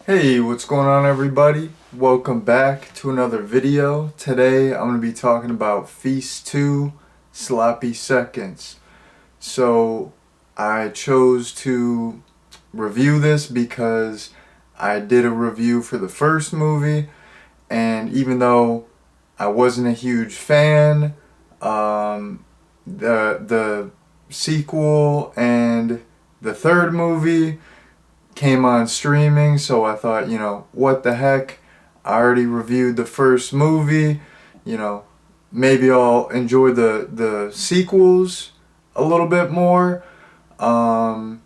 Hey, what's going on everybody? Welcome back to another video. Today I'm going to be talking about Feast 2 Sloppy Seconds. So I chose to review this because I did a review for the first movie, and even though I wasn't a huge fan, the sequel and the third movie came on streaming, so I thought, what the heck? I already reviewed the first movie, you know, maybe I'll enjoy the sequels a little bit more. Um,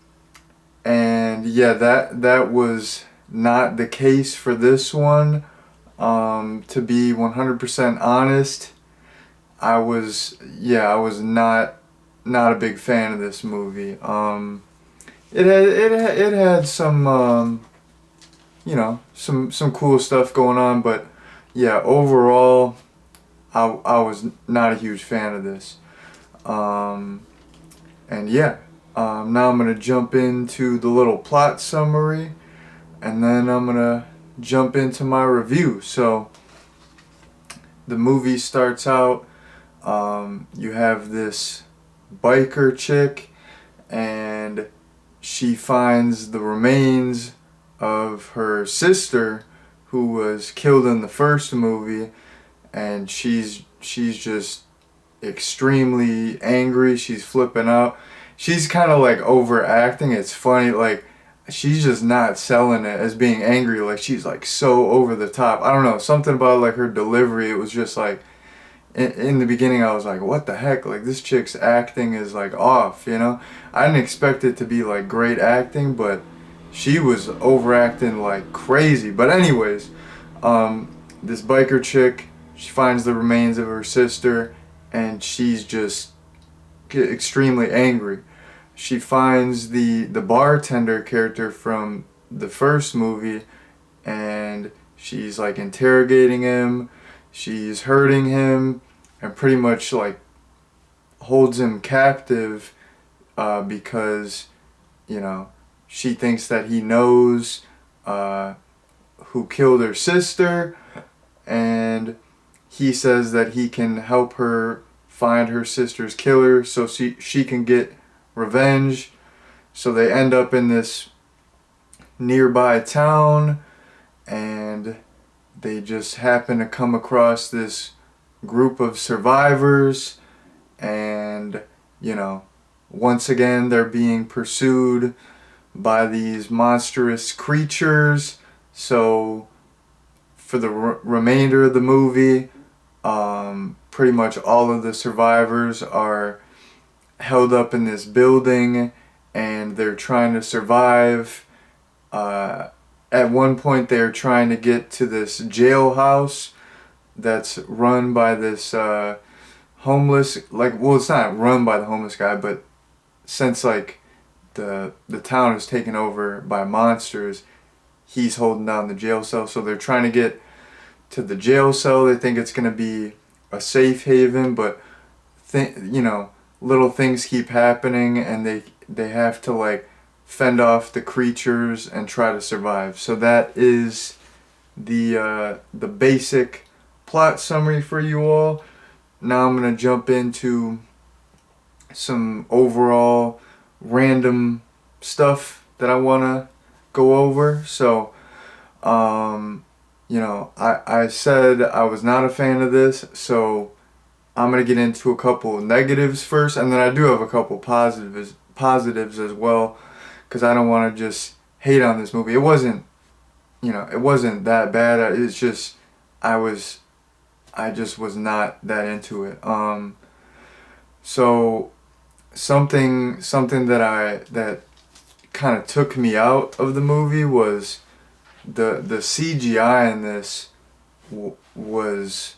and yeah, that was not the case for this one. To be 100% honest, I was not a big fan of this movie. It had some some cool stuff going on, but yeah, overall, I was not a huge fan of this. Um, and yeah, now I'm gonna jump into the little plot summary, and then I'm gonna jump into my review. So the movie starts out. You have this biker chick, and she finds the remains of her sister who was killed in the first movie, and she's just extremely angry. She's flipping out. She's kind of like overacting. It's funny, like she's just not selling it as being angry. Like she's like so over the top. I don't know, something about like her delivery. It was just like in the beginning I was like, what the heck? Like this chick's acting is like off, you know? I didn't expect it to be like great acting, but she was overacting like crazy. But anyways, this biker chick, she finds the remains of her sister, and she's just extremely angry. She finds the bartender character from the first movie, and she's like interrogating him. She's hurting him, and pretty much like holds him captive, because you know she thinks that he knows uh, who killed her sister, and he says that he can help her find her sister's killer so she can get revenge. So they end up in this nearby town, and they just happen to come across this group of survivors, and you know once again they're being pursued by these monstrous creatures. So for the remainder of the movie, pretty much all of the survivors are held up in this building, and they're trying to survive. At one point, they're trying to get to this jailhouse that's run by this homeless, like, well, it's not run by the homeless guy, but since like the town is taken over by monsters, he's holding down the jail cell. So they're trying to get to the jail cell. They think it's going to be a safe haven, but little things keep happening, and they have to like fend off the creatures and try to survive. So that is the basic plot summary for you all. Now I'm gonna jump into some overall random stuff that I wanna go over. So I said I was not a fan of this, so I'm gonna get into a couple negatives first, and then I do have a couple positives as well, because I don't want to just hate on this movie. It wasn't that bad. It's just I just was not that into it. So something that kind of took me out of the movie was the CGI in this was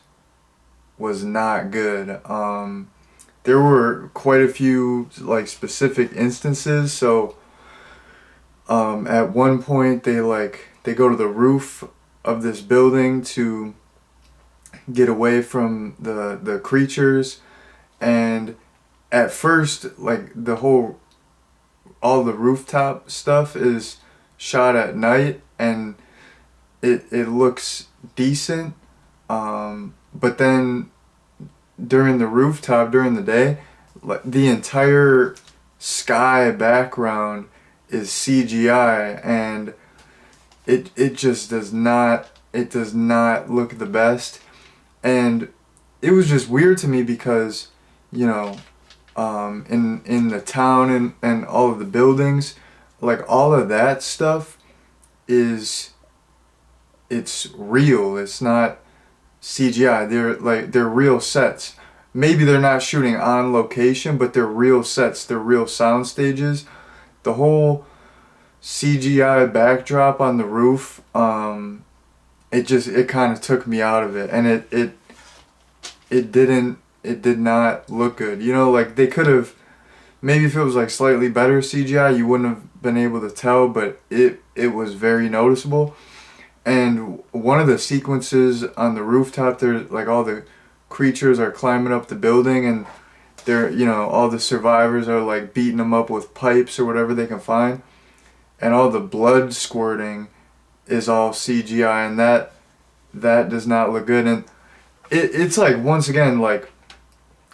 not good. There were quite a few like specific instances. So at one point they go to the roof of this building to get away from the creatures, and at first like all the rooftop stuff is shot at night, and it looks decent, but then during the rooftop during the day, the entire sky background is CGI, and it just does not look the best. And it was just weird to me because, you know, in the town and all of the buildings, like all of that stuff is it's real. It's not CGI. They're real sets. Maybe they're not shooting on location, but they're real sets. They're real sound stages. The whole CGI backdrop on the roof, it kind of took me out of it, and it did not look good. You know, like they could have, maybe if it was like slightly better CGI, you wouldn't have been able to tell, but it was very noticeable. And one of the sequences on the rooftop, there's like all the creatures are climbing up the building, and they're, you know, all the survivors are like beating them up with pipes or whatever they can find, and all the blood squirting is all CGI, and that does not look good. And it's like, once again, like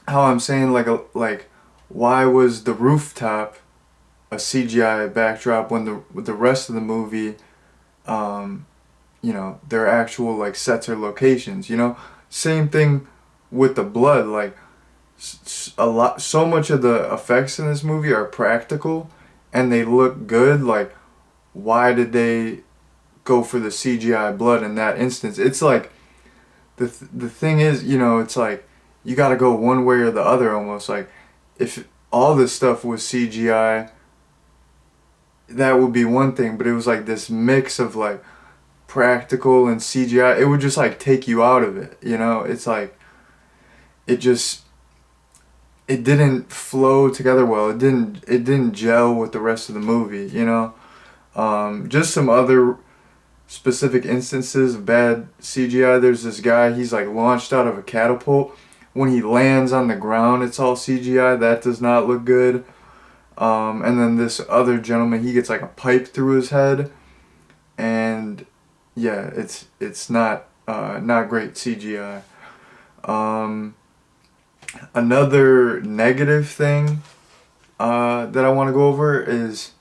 how I'm saying, like why was the rooftop a CGI backdrop when the rest of the movie, you know, their actual like sets or locations, you know? Same thing with the blood. Like so much of the effects in this movie are practical and they look good. Like, why did they go for the CGI blood in that instance? It's like the thing is, you know, it's like you got to go one way or the other almost. Like, if all this stuff was CGI, that would be one thing, but it was like this mix of like practical and CGI. It would just like take you out of it, you know? It's like it just it didn't flow together well. It didn't gel with the rest of the movie, you know? Just some other specific instances of bad CGI. There's this guy, he's like launched out of a catapult. When he lands on the ground, it's all CGI. That does not look good. And then this other gentleman, he gets like a pipe through his head, and yeah, it's not great CGI. Another negative thing that I want to go over is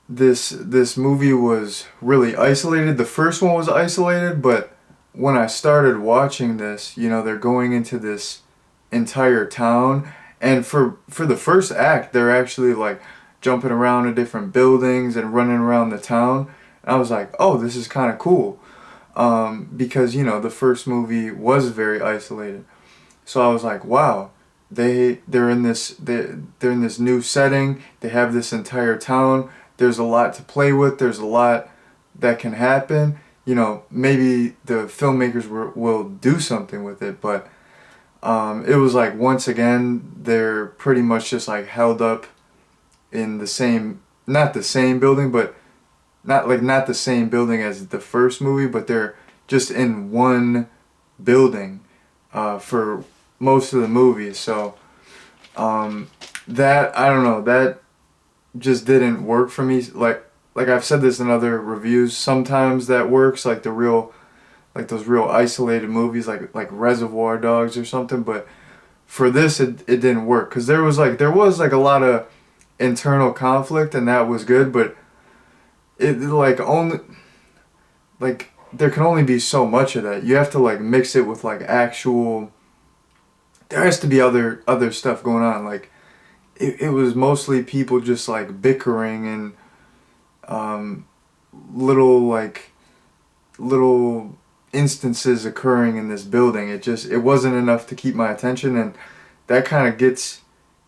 this movie was really isolated. The first one was isolated, but when I started watching this, you know, they're going into this entire town, and for the first act, they're actually like jumping around in different buildings and running around the town. And I was like, oh, this is kind of cool, because, you know, the first movie was very isolated. So I was like, wow, they're in this new setting. They have this entire town. There's a lot to play with. There's a lot that can happen. You know, maybe the filmmakers will do something with it, but it was like, once again, they're pretty much just like held up in the same, not the same building, but not the same building as the first movie, but they're just in one building for most of the movie. So that, I don't know, that just didn't work for me. Like I've said this in other reviews, sometimes that works, like like those real isolated movies, like Reservoir Dogs or something. But for this, it didn't work, because there was like a lot of internal conflict, and that was good. But it like only like there can only be so much of that. You have to like mix it with like actual. There has to be other stuff going on. Like it was mostly people just like bickering and little little instances occurring in this building. It wasn't enough to keep my attention, and that kind of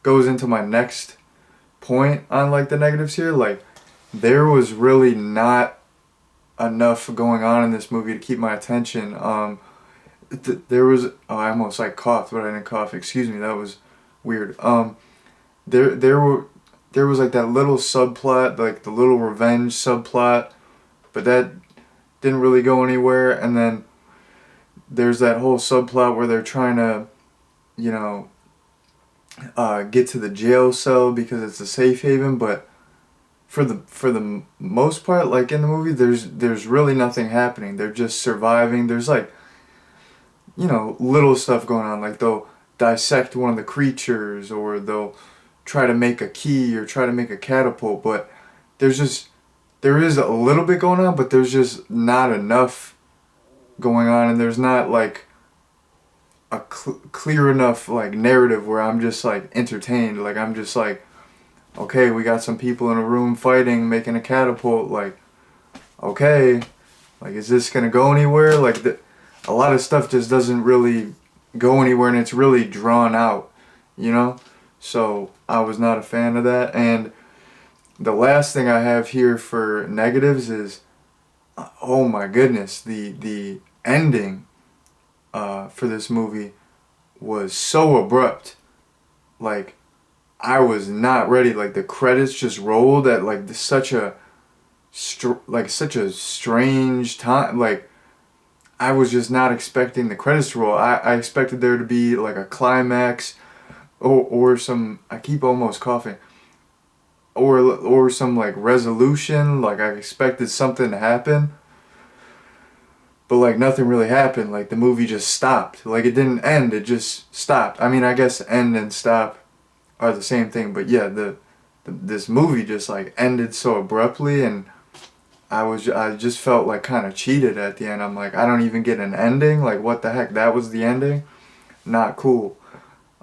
goes into my next point on like the negatives here. Like, there was really not enough going on in this movie to keep my attention. There was, oh, I almost like coughed, but I didn't cough. Excuse me, that was weird. There was like that little subplot, like the little revenge subplot, but that didn't really go anywhere. And then there's that whole subplot where they're trying to, you know, get to the jail cell because it's a safe haven, but for the most part, like in the movie, there's really nothing happening. They're just surviving. There's like, little stuff going on. Like they'll dissect one of the creatures, or they'll try to make a key or try to make a catapult. But there's just there is a little bit going on, but there's just not enough going on, and there's not like a clear enough like narrative where I'm just like entertained. Like I'm just like, okay, we got some people in a room fighting, making a catapult. Like, okay, like is this gonna go anywhere? Like a lot of stuff just doesn't really go anywhere, and it's really drawn out, you know. So I was not a fan of that. And the last thing I have here for negatives is, oh my goodness, the ending for this movie was so abrupt. Like I was not ready. Like the credits just rolled at like such a strange time. Like I was just not expecting the credits to roll. I expected there to be like a climax, or some. I keep almost coughing. Or some like resolution. Like I expected something to happen, but like nothing really happened. Like the movie just stopped. Like it didn't end. It just stopped. I mean, I guess end and stop are the same thing. But yeah, this movie just like ended so abruptly, and I just felt like kind of cheated at the end. I'm like, I don't even get an ending. Like what the heck? That was the ending? Not cool.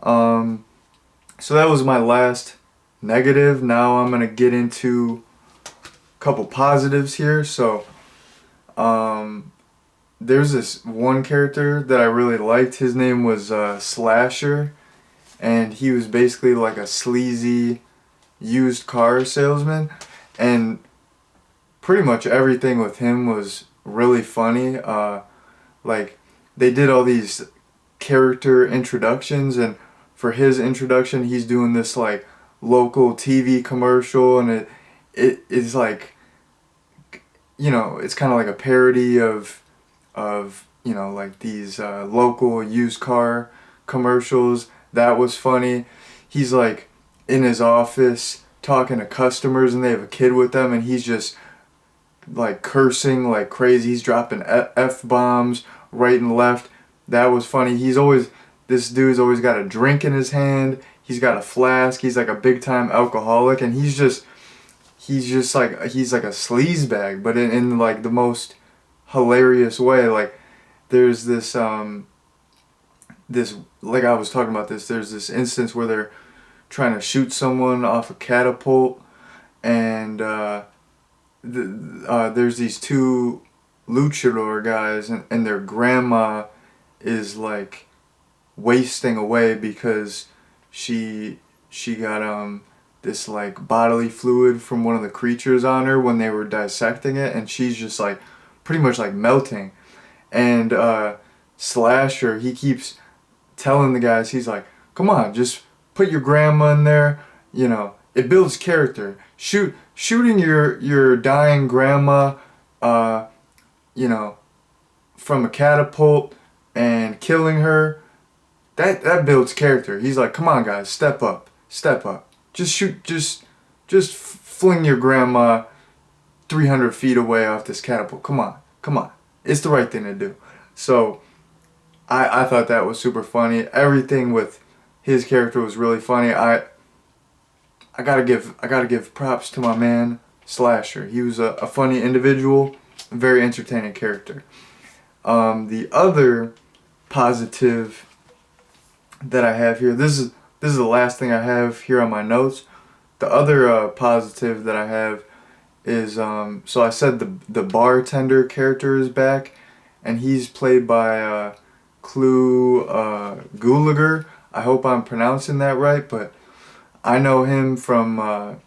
So that was my last negative. Now I'm gonna get into a couple positives here. So there's this one character that I really liked. His name was Slasher, and he was basically like a sleazy used car salesman, and pretty much everything with him was really funny. Like they did all these character introductions, and for his introduction, he's doing this like local TV commercial, and it is like, it's kind of like a parody of like these local used car commercials. That was funny. He's like in his office talking to customers, and they have a kid with them, and he's just like cursing like crazy. He's dropping F-bombs right and left. That was funny. This dude's always got a drink in his hand. He's got a flask. He's like a big time alcoholic, and he's like a sleazebag, but in like the most hilarious way. Like there's this like I was talking about this. There's this instance where they're trying to shoot someone off a catapult, and there's these two luchador guys, and their grandma is like wasting away because she got this like bodily fluid from one of the creatures on her when they were dissecting it, and she's just like pretty much like melting. And Slasher, he keeps telling the guys, he's like, come on, just put your grandma in there. It builds character. Shooting your dying grandma, from a catapult and killing her, that builds character. He's like, come on guys, step up. Just fling your grandma 300 feet away off this catapult. Come on. It's the right thing to do. So I thought that was super funny. Everything with his character was really funny. I gotta give props to my man Slasher. He was a funny individual, a very entertaining character. The other positive that I have here, this is the last thing I have here on my notes. The other positive that I have is so I said the bartender character is back, and he's played by Clu Gulager. I hope I'm pronouncing that right, but I know him from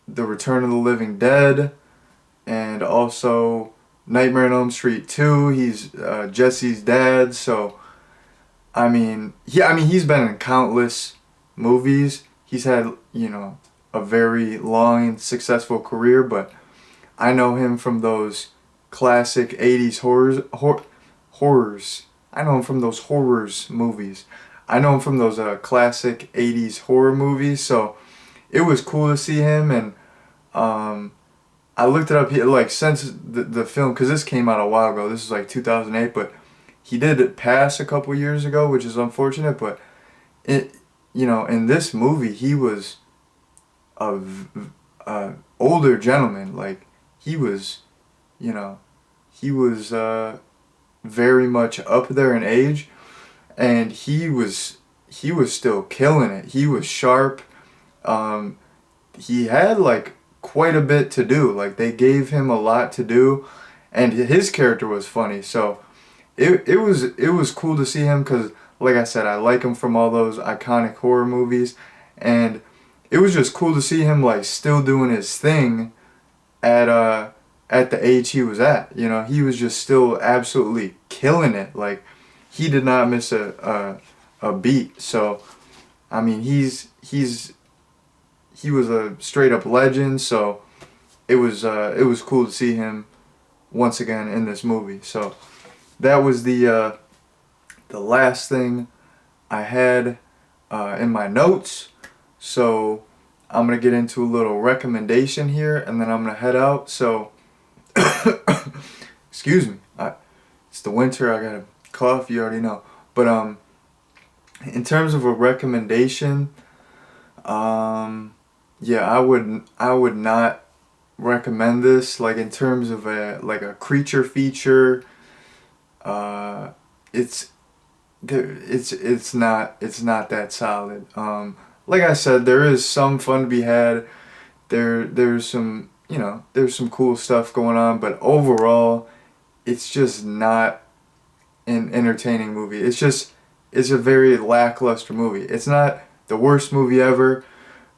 The Return of the Living Dead, and also Nightmare on Elm Street 2. He's Jesse's dad. So he's been in countless movies. He's had a very long and successful career, but I know him from those classic 80s horrors. I know him from those horrors movies. I know him from those classic 80s horror movies. So it was cool to see him, and I looked it up here, like, since the film, because this came out a while ago. This is like 2008, but he did pass a couple years ago, which is unfortunate. But it, in this movie, he was a older gentleman. Like, he was, you know, he was very much up there in age, and he was still killing it. He was sharp. Um, he had like quite a bit to do. Like, they gave him a lot to do, and his character was funny. So it was cool to see him because, like I said, I like him from all those iconic horror movies, and it was just cool to see him like still doing his thing at at the age he was at. He was just still absolutely killing it. Like, he did not miss a beat. So I mean, he was a straight up legend. So it was cool to see him once again in this movie. So that was the last thing I had in my notes. So I'm gonna get into a little recommendation here, and then I'm gonna head out. So excuse me, it's the winter. I got a cough. You already know. But in terms of a recommendation, yeah, I would not recommend this. Like, in terms of a creature feature, uh, it's it's not that solid. Like I said, there is some fun to be had. There's some cool stuff going on, but overall, it's just not an entertaining movie. It's a very lackluster movie. It's not the worst movie ever,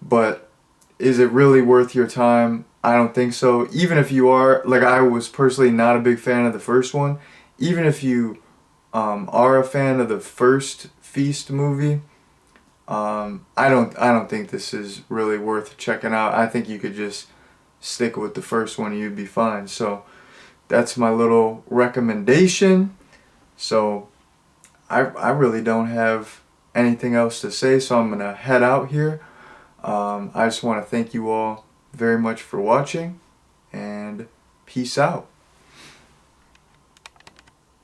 but is it really worth your time? I don't think so. Even if you are, like, I was personally not a big fan of the first one. Even if you are a fan of the first Feast movie, I don't think this is really worth checking out. I think you could just stick with the first one and you'd be fine. So that's my little recommendation. So I really don't have anything else to say, so I'm gonna head out here. I just want to thank you all very much for watching, and peace out.